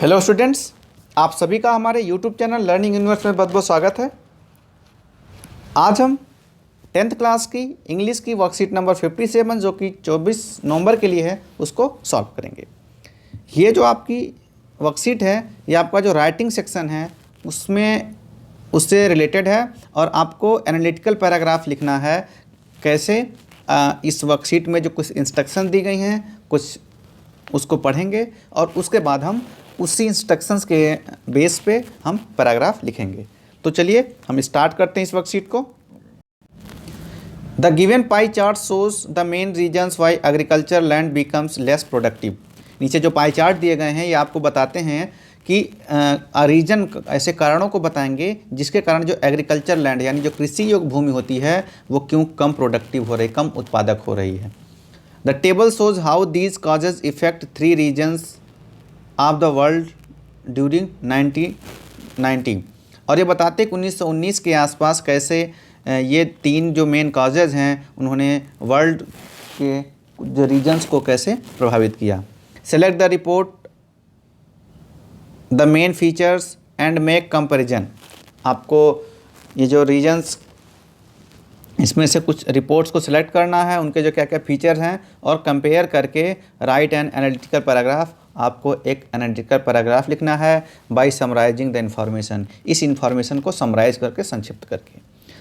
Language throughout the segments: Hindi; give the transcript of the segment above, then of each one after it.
हेलो स्टूडेंट्स, आप सभी का हमारे यूट्यूब चैनल लर्निंग यूनिवर्स में बहुत बहुत स्वागत है। आज हम 10th क्लास की इंग्लिश की वर्कशीट नंबर 57 जो कि 24 नवंबर के लिए है उसको सॉल्व करेंगे। ये जो आपकी वर्कशीट है ये आपका जो राइटिंग सेक्शन है उसमें उससे रिलेटेड है और आपको एनालिटिकल पैराग्राफ लिखना है। कैसे इस वर्कशीट में जो कुछ इंस्ट्रक्शन दी गई हैं कुछ उसको पढ़ेंगे और उसके बाद हम उसी इंस्ट्रक्शंस के बेस पे हम पैराग्राफ लिखेंगे। तो चलिए हम स्टार्ट करते हैं इस वर्कशीट को। The given pie chart shows the main reasons why agriculture land becomes less productive. नीचे जो पाई चार्ट दिए गए हैं ये आपको बताते हैं कि रीजन ऐसे कारणों को बताएंगे जिसके कारण जो एग्रीकल्चर लैंड यानी जो कृषि योग्य भूमि होती है वो क्यों कम प्रोडक्टिव हो रही, कम उत्पादक हो रही है। The table shows how these causes effect 3 regions of the world during 1990। और ये बताते हैं कि 1919 के आसपास कैसे ये 3 जो मेन कॉजेज़ हैं उन्होंने वर्ल्ड के जो रीजन्स को कैसे प्रभावित किया। Select the report the main features and make comparison. आपको ये जो रीजन्स इसमें से कुछ रिपोर्ट्स को सिलेक्ट करना है, उनके जो क्या क्या फीचर्स हैं और कंपेयर करके राइट एन एनालिटिकल पैराग्राफ। आपको एक एनालिटिकल पैराग्राफ लिखना है बाय समराइजिंग द इन्फॉर्मेशन, इस इन्फॉर्मेशन को समराइज करके संक्षिप्त करके।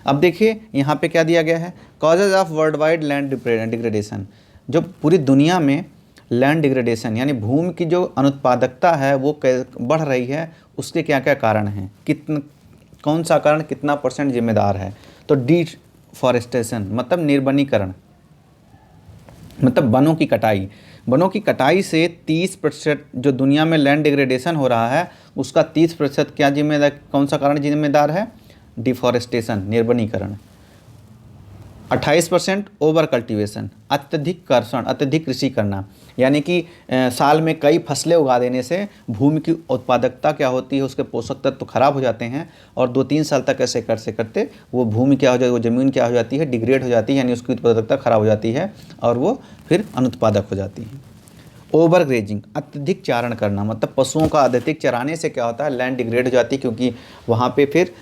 अब देखिए यहाँ पे क्या दिया गया है, causes of world wide land degradation. जो पूरी दुनिया में लैंड डिग्रेडेशन यानी भूमि की जो अनुत्पादकता है वो बढ़ रही है, उसके क्या क्या कारण हैं, कौन सा कारण कितना % जिम्मेदार है। तो डिफॉरेस्टेशन मतलब निर्वनीकरण, मतलब वनों की कटाई से 30% जो दुनिया में लैंड डिग्रेडेशन हो रहा है उसका 30% क्या जिम्मेदार, कौन सा कारण जिम्मेदार है, डिफॉरेस्टेशन निर्वनीकरण। 28% ओवर कल्टीवेशन अत्यधिक कर्षण, अत्यधिक कृषि करना, यानी कि साल में कई फसलें उगा देने से भूमि की उत्पादकता क्या होती है, उसके पोषक तत्व तो खराब हो जाते हैं और 2-3 साल तक ऐसे करते वो भूमि क्या हो जाती है, वो ज़मीन क्या हो जाती है, डिग्रेड हो जाती है, यानी उसकी उत्पादकता खराब हो जाती है और वो फिर अनुत्पादक हो जाती है। ओवर ग्रेजिंग अत्यधिक चारण करना, मतलब पशुओं का अत्यधिक चराने से क्या होता है, लैंड डिग्रेड हो जाती है क्योंकि वहाँ पे फिर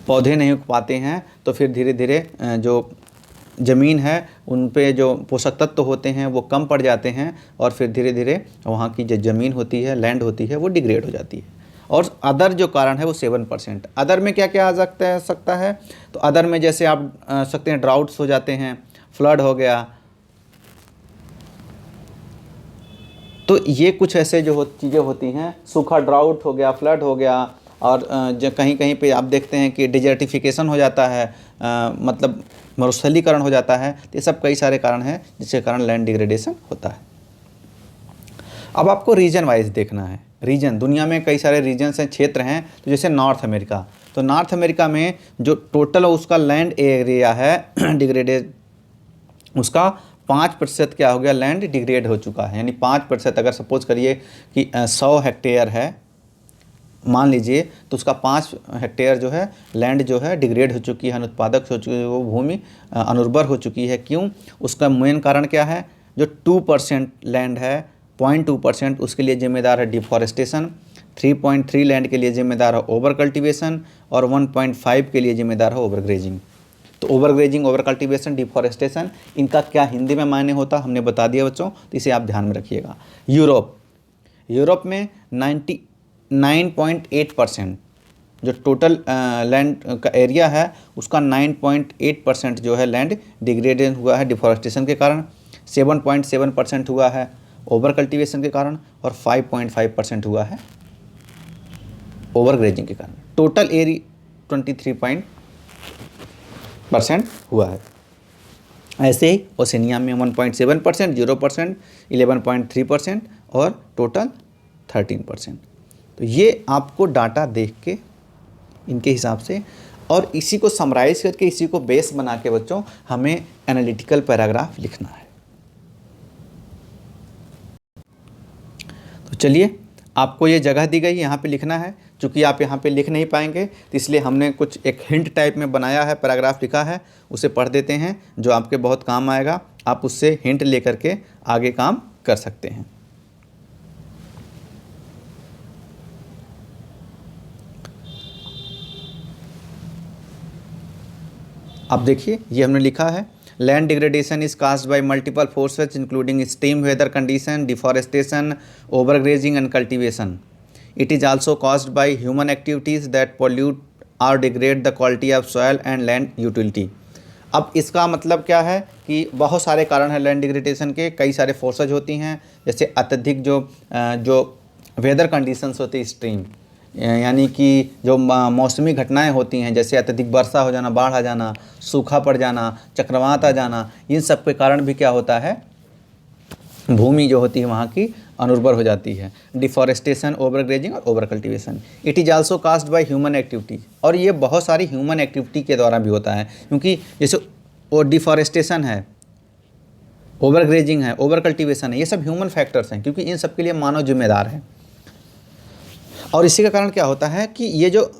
पौधे नहीं उग पाते हैं तो फिर धीरे धीरे जो ज़मीन है उन पे जो पोषक तत्व होते हैं वो कम पड़ जाते हैं और फिर धीरे धीरे वहाँ की जो ज़मीन होती है, लैंड होती है, वो डिग्रेड हो जाती है। और अदर जो कारण है वो 7%। अदर में क्या क्या आ सकता है, तो अदर में जैसे आप सकते हैं ड्राउट्स हो जाते हैं, फ्लड हो गया, तो ये कुछ ऐसे जो चीज़ें होती हैं, सूखा ड्राउट हो गया, फ्लड हो गया, और जो कहीं कहीं पे आप देखते हैं कि डिजर्टिफिकेशन हो जाता है, मतलब मरुस्थलीकरण हो जाता है। तो ये सब कई सारे कारण हैं जिसके कारण लैंड डिग्रेडेशन होता है। अब आपको रीजन वाइज देखना है। रीजन, दुनिया में कई सारे रीजन्स हैं, क्षेत्र हैं। तो जैसे नॉर्थ अमेरिका, तो नॉर्थ अमेरिका में जो टोटल उसका लैंड एरिया है डिग्रेडेड, उसका 5% क्या हो गया, लैंड डिग्रेड हो चुका है। यानी 5%, अगर सपोज करिए कि 100 हेक्टेयर है मान लीजिए, तो उसका 5 हेक्टेयर जो है लैंड जो है डिग्रेड हो चुकी है, अनुत्पादक हो चुकी है, वो भूमि अनुर्वर हो चुकी है। क्यों? उसका मेन कारण क्या है, जो 2% लैंड है, 0.2% उसके लिए जिम्मेदार है डिफॉरेस्टेशन, 3.3 लैंड के लिए जिम्मेदार है ओवर कल्टीवेशन और 1.5 के लिए जिम्मेदार है ओवर ग्रेजिंग। तो over grazing, over cultivation, deforestation, इनका क्या हिंदी में मायने होता हमने बता दिया बच्चों, तो इसे आप ध्यान में रखिएगा। यूरोप में 9.8% जो टोटल लैंड का एरिया है उसका 9.8% जो है लैंड डिग्रेडेड हुआ है डिफॉरेस्टेशन के कारण, 7.7% हुआ है ओवर कल्टीवेशन के कारण और 5.5% हुआ है ओवर ग्रेजिंग के कारण। टोटल एरिया 23% हुआ है। ऐसे ही ओसेनिया में 1.7%, 0%, 11.3% और टोटल 13%। तो ये आपको डाटा देख के इनके हिसाब से और इसी को समराइज़ करके इसी को बेस बना के बच्चों हमें एनालिटिकल पैराग्राफ लिखना है। तो चलिए, आपको ये जगह दी गई, यहाँ पे लिखना है। चूँकि आप यहाँ पे लिख नहीं पाएंगे तो इसलिए हमने कुछ एक हिंट टाइप में बनाया है, पैराग्राफ लिखा है, उसे पढ़ देते हैं जो आपके बहुत काम आएगा। आप उससे हिंट लेकर के आगे काम कर सकते हैं। अब देखिए ये हमने लिखा है, land degradation is caused by multiple forces including extreme weather condition, deforestation, overgrazing and cultivation. It is also caused by human activities that pollute or degrade the quality of soil and land utility. अब इसका मतलब क्या है कि बहुत सारे कारण हैं लैंड डिग्रेडेशन के, कई सारे फोर्सेज होती हैं, जैसे अत्यधिक जो वेदर कंडीशंस होती है एक्सट्रीम, यानी कि जो मौसमी घटनाएं होती हैं, जैसे अत्यधिक वर्षा हो जाना, बाढ़ आ जाना, सूखा पड़ जाना, चक्रवात आ जाना, इन सब के कारण भी क्या होता है, भूमि जो होती है वहाँ की अनुर्वर हो जाती है. डिफॉरेस्टेशन, ओवरग्रेजिंग और over cultivation. It is also caused by human activities, और ये बहुत सारी ह्यूमन एक्टिविटी के द्वारा भी होता है, क्योंकि जैसे वो डिफॉरेस्टेशन है, ओवरग्रेजिंग है, ओवर कल्टिवेशन है, ये सब ह्यूमन फैक्टर्स हैं, क्योंकि इन सब के लिए मानव जिम्मेदार है. और इसी का कारण क्या होता है कि ये जो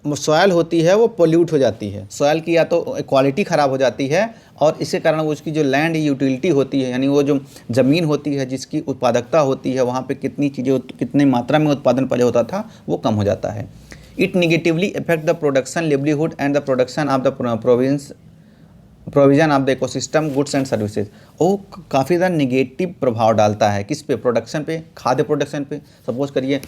सॉयल होती है वो पोल्यूट हो जाती है, सॉयल की या तो क्वालिटी ख़राब हो जाती है, और इसके कारण उसकी जो लैंड यूटिलिटी होती है, यानी वो जो ज़मीन होती है जिसकी उत्पादकता होती है, वहाँ पे कितनी चीज़ें, कितनी मात्रा में उत्पादन पहले होता था, वो कम हो जाता है. It negatively effect the production, livelihood and the production of the provision of the ecosystem, goods and services. वो काफ़ी ज़्यादा निगेटिव प्रभाव डालता है किस पे, प्रोडक्शन पे, खाद्य प्रोडक्शन पे. सपोज करिए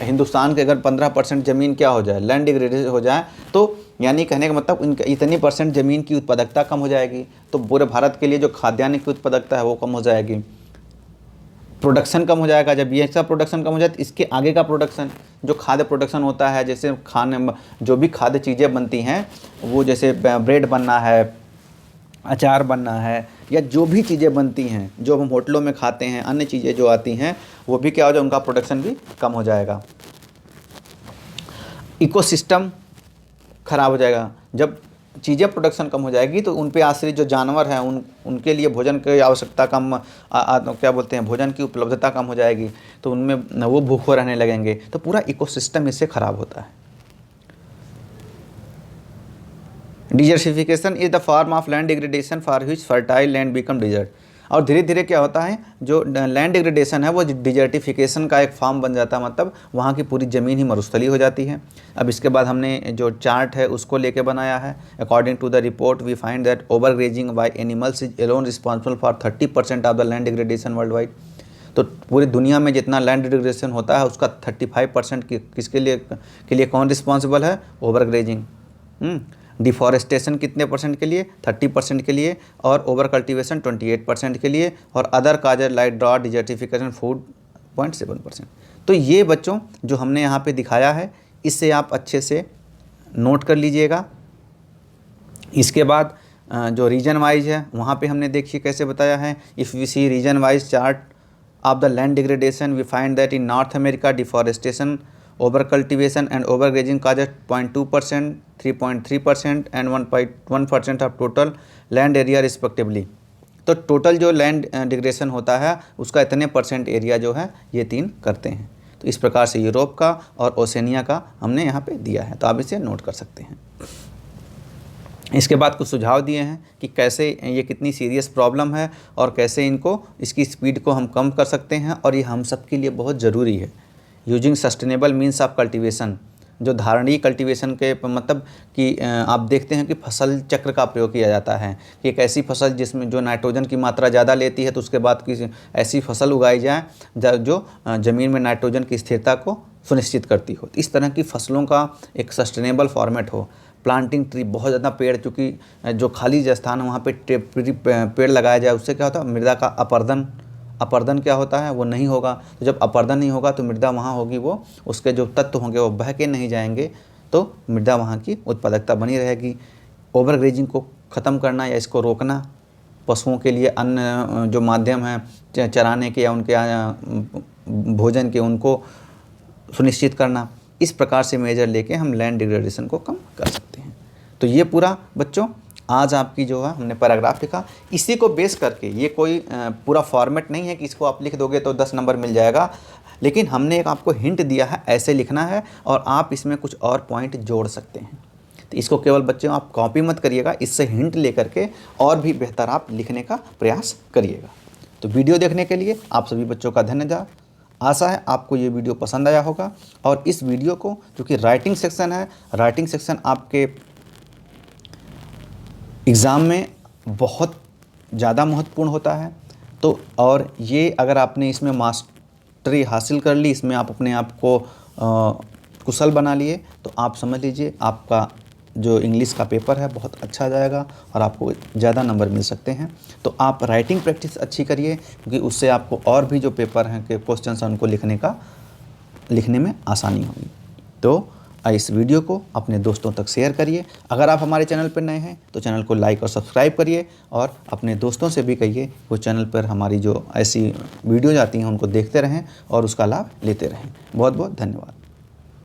हिंदुस्तान के अगर 15% ज़मीन क्या हो जाए, लैंड डिग्रेडेशन हो जाए, तो यानी कहने का मतलब इनका इतनी % ज़मीन की उत्पादकता कम हो जाएगी, तो पूरे भारत के लिए जो खाद्यान्न की उत्पादकता है वो कम हो जाएगी, प्रोडक्शन कम हो जाएगा. जब ये सब प्रोडक्शन कम हो जाए तो इसके आगे का प्रोडक्शन, जो खाद्य प्रोडक्शन होता है, जैसे खाने जो भी खाद्य चीज़ें बनती हैं, वो जैसे ब्रेड बनना है, अचार बनना है, या जो भी चीज़ें बनती हैं जो हम होटलों में खाते हैं, अन्य चीज़ें जो आती हैं, वो भी क्या हो जाए, उनका प्रोडक्शन भी कम हो जाएगा. इकोसिस्टम खराब हो जाएगा. जब चीज़ें प्रोडक्शन कम हो जाएगी तो उन पे आश्रित जो जानवर हैं, उनके लिए भोजन की आवश्यकता कम, क्या बोलते हैं, भोजन की उपलब्धता कम हो जाएगी, तो उनमें वो भूखे रहने लगेंगे, तो पूरा इकोसिस्टम इससे ख़राब होता है. Desertification is the form of land degradation for which fertile land become desert. और धीरे धीरे क्या होता है, जो लैंड डिग्रेडेशन है वो डिजर्टिफिकेशन का एक फॉर्म बन जाता है, मतलब वहाँ की पूरी ज़मीन ही मरुस्थली हो जाती है. अब इसके बाद हमने जो चार्ट है उसको लेके बनाया है. According to the report we find that over grazing by animals is alone responsible for 30% of the land degradation worldwide. तो पूरी दुनिया में जितना लैंड डिग्रेडेशन होता है उसका 35% किसके लिए कौन रिस्पॉन्सिबल है, ओवर ग्रेजिंग. डिफॉरेस्टेशन कितने % के लिए, 30% के लिए, और ओवर कल्टीवेशन 28% के लिए, और अदर काजर लाइक ड्रॉट, डिजर्टिफिकेशन, फूड 0.7%. तो ये बच्चों जो हमने यहाँ पे दिखाया है, इससे आप अच्छे से नोट कर लीजिएगा. इसके बाद जो रीजन वाइज है वहाँ पे हमने देखिए कैसे बताया है. If we see region wise chart of the land degradation we find that in North America deforestation, over cultivation and over grazing causes 0.2%, 3.3% and 1.1% of total land area respectively. तो टोटल जो लैंड डिग्रेडेशन होता है उसका इतने % एरिया जो है ये 3 करते हैं. तो इस प्रकार से यूरोप का और ओशनिया का हमने यहाँ पे दिया है, तो आप इसे नोट कर सकते हैं. इसके बाद कुछ सुझाव दिए हैं कि कैसे ये कितनी सीरियस प्रॉब्लम है और कैसे इसकी स्पीड को हम कम कर सकते हैं, और ये हम सब के लिए बहुत ज़रूरी है. Using sustainable means of cultivation, जो धारणीय कल्टीवेशन के मतलब कि आप देखते हैं कि फसल चक्र का प्रयोग किया जाता है कि एक ऐसी फसल जिसमें जो नाइट्रोजन की मात्रा ज़्यादा लेती है, तो उसके बाद किसी ऐसी फसल उगाई जाए जो ज़मीन में नाइट्रोजन की स्थिरता को सुनिश्चित करती हो. इस तरह की फसलों का एक सस्टेनेबल फॉर्मेट हो. प्लांटिंग ट्री, बहुत ज़्यादा पेड़, चूँकि जो खाली स्थान है वहाँ पे पेड़ लगाया जाए, उससे क्या होता है, मृदा का अपर्दन क्या होता है, वो नहीं होगा. तो जब अपर्दन नहीं होगा तो मृदा वहाँ होगी, वो उसके जो तत्व होंगे वो बह के नहीं जाएंगे, तो मृदा वहाँ की उत्पादकता बनी रहेगी. ओवर ग्रेजिंग को ख़त्म करना या इसको रोकना, पशुओं के लिए अन्य जो माध्यम हैं चराने के या उनके भोजन के, उनको सुनिश्चित करना. इस प्रकार से मेजर लेके हम लैंड डिग्रेडेशन को कम कर सकते हैं. तो ये पूरा बच्चों आज आपकी जो है हमने पैराग्राफ लिखा. इसी को बेस करके, ये कोई पूरा फॉर्मेट नहीं है कि इसको आप लिख दोगे तो 10 नंबर मिल जाएगा, लेकिन हमने एक आपको हिंट दिया है ऐसे लिखना है, और आप इसमें कुछ और पॉइंट जोड़ सकते हैं. तो इसको केवल बच्चों आप कॉपी मत करिएगा, इससे हिंट लेकर के और भी बेहतर आप लिखने का प्रयास करिएगा. तो वीडियो देखने के लिए आप सभी बच्चों का धन्यवाद. आशा है आपको ये वीडियो पसंद आया होगा, और इस वीडियो को, क्योंकि राइटिंग सेक्शन है, राइटिंग सेक्शन आपके एग्ज़ाम में बहुत ज़्यादा महत्वपूर्ण होता है। तो और ये अगर आपने इसमें मास्टरी हासिल कर ली, इसमें आप अपने आप को कुशल बना लिए, तो आप समझ लीजिए आपका जो इंग्लिश का पेपर है बहुत अच्छा जाएगा और आपको ज़्यादा नंबर मिल सकते हैं। तो आप राइटिंग प्रैक्टिस अच्छी करिए, क्योंकि उससे आपको और भी जो पेपर हैं के क्वेश्चन हैं उनको लिखने में आसानी होगी। तो इस वीडियो को अपने दोस्तों तक शेयर करिए। अगर आप हमारे चैनल पर नए हैं तो चैनल को लाइक और सब्सक्राइब करिए, और अपने दोस्तों से भी कहिए वो चैनल पर हमारी जो ऐसी वीडियोज़ आती हैं उनको देखते रहें और उसका लाभ लेते रहें। बहुत बहुत धन्यवाद।